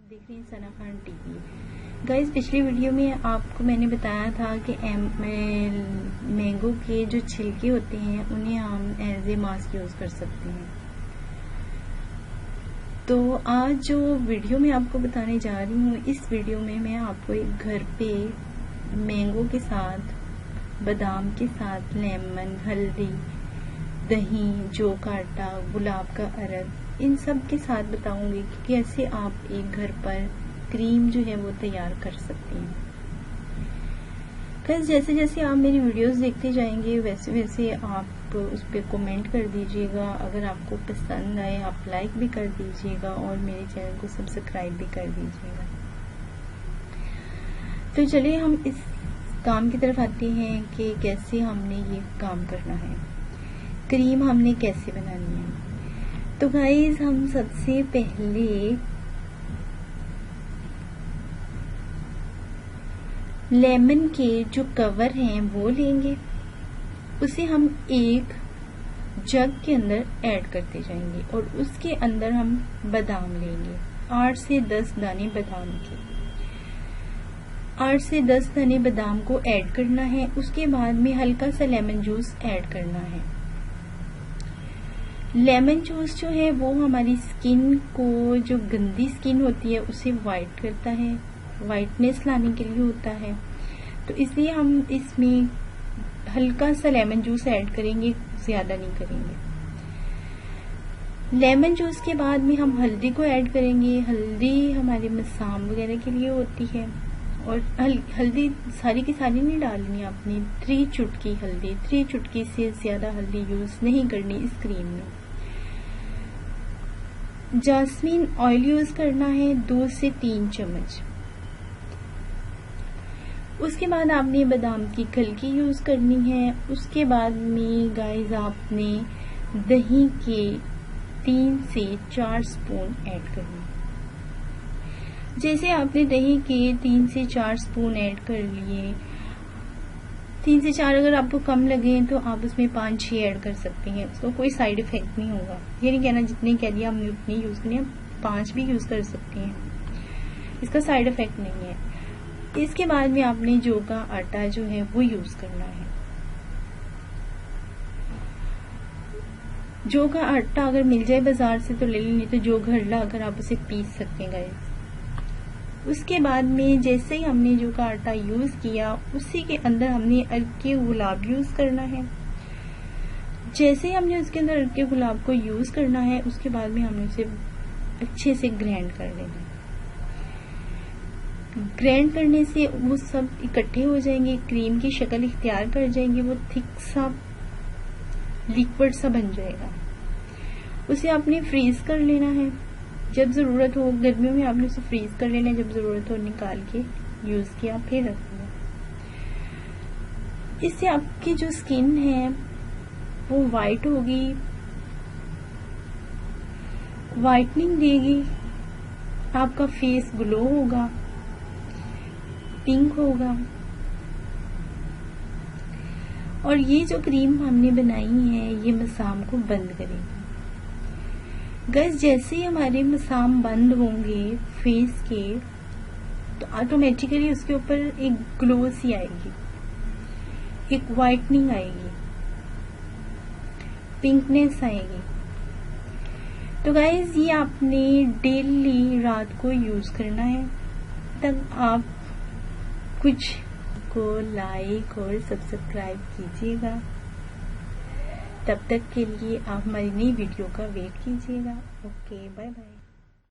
देख रहे हैं सना खान टीवी। गाइस, पिछली वीडियो में आपको मैंने बताया था कि मैंगो के जो छिलके होते हैं उन्हें हम एज ए मास्क यूज कर सकते हैं। तो आज जो वीडियो मैं आपको बताने जा रही हूँ, इस वीडियो में मैं आपको एक घर पे मैंगो के साथ, बादाम के साथ, लेमन, हल्दी, दही, जौ का आटा, गुलाब का अरक, इन सब के साथ बताऊंगी कि कैसे आप एक घर पर क्रीम जो है वो तैयार कर सकते हैं। गाइस, जैसे जैसे आप मेरी वीडियोस देखते जाएंगे वैसे वैसे आप उस पर कमेंट कर दीजिएगा। अगर आपको पसंद आए आप लाइक भी कर दीजिएगा और मेरे चैनल को सब्सक्राइब भी कर दीजिएगा। तो चलिए हम इस काम की तरफ आते हैं कि कैसे हमने ये काम करना है, क्रीम हमने कैसे बनानी है। तो गाइस, हम सबसे पहले लेमन के जो कवर हैं वो लेंगे, उसे हम एक जग के अंदर ऐड करते जाएंगे और उसके अंदर हम बादाम लेंगे, 8 से 10 दाने बादाम के। 8 से 10 दाने बादाम को ऐड करना है। उसके बाद में हल्का सा लेमन जूस ऐड करना है। लेमन जूस जो है वो हमारी स्किन को, जो गंदी स्किन होती है उसे वाइट करता है, वाइटनेस लाने के लिए होता है। तो इसलिए हम इसमें हल्का सा लेमन जूस ऐड करेंगे, ज्यादा नहीं करेंगे। लेमन जूस के बाद में हम हल्दी को ऐड करेंगे। हल्दी हमारे मसाम वगैरह के लिए होती है और हल्दी सारी की सारी नहीं डालनी आपने, 3 चुटकी हल्दी, 3 चुटकी से ज्यादा हल्दी यूज नहीं करनी इस क्रीम में। जास्मीन ऑयल यूज करना है 2 से 3 चम्मच। उसके बाद आपने बादाम की खल्की यूज करनी है। उसके बाद में गाइस आपने दही के 3 से 4 स्पून ऐड करनी। जैसे आपने दही के 3 से 4 स्पून ऐड कर लिए, 3 से 4 अगर आपको कम लगे तो आप उसमें 5-6 ऐड कर सकते हैं, उसको कोई साइड इफेक्ट नहीं होगा। ये नहीं कहना जितनी कह दिया हमने उतनी यूज करनी है, 5 भी यूज कर सकते हैं, इसका साइड इफेक्ट नहीं है। इसके बाद में आपने जौ का आटा जो है वो यूज करना है। जौ का आटा अगर मिल जाए बाजार से तो ले लें, नहीं तो जौ घर ला अगर आप उसे पीस सकते हैं गाइस। उसके बाद में जैसे ही हमने जौ का आटा यूज किया उसी के अंदर हमने अरके गुलाब यूज करना है। जैसे ही हमने उसके अंदर अरके गुलाब को यूज करना है उसके बाद में हमने उसे अच्छे से ग्राइंड कर लेना है। ग्राइंड करने से वो सब इकट्ठे हो जाएंगे, क्रीम की शक्ल इख्तियार कर जाएंगे, वो थिक सा लिक्विड सा बन जाएगा। उसे आपने फ्रीज कर लेना है, जब जरूरत हो। गर्मियों में आपने उसे फ्रीज कर लेना है, जब जरूरत हो निकाल के यूज किया फिर रख दिया। इससे आपकी जो स्किन है वो वाइट होगी, वाइटनिंग देगी, आपका फेस ग्लो होगा, पिंक होगा। और ये जो क्रीम हमने बनाई है ये मसाम को बंद करेगी। गाइस, जैसे ही हमारे मसाम बंद होंगे फेस के तो ऑटोमेटिकली उसके ऊपर एक ग्लो सी आएगी, एक वाइटनिंग आएगी, पिंकनेस आएगी। तो गाइस, ये आपने डेली रात को यूज करना है। तब आप कुछ को लाइक और सब्सक्राइब कीजिएगा। तब तक के लिए आप हमारी नई वीडियो का वेट कीजिएगा। Okay, bye bye.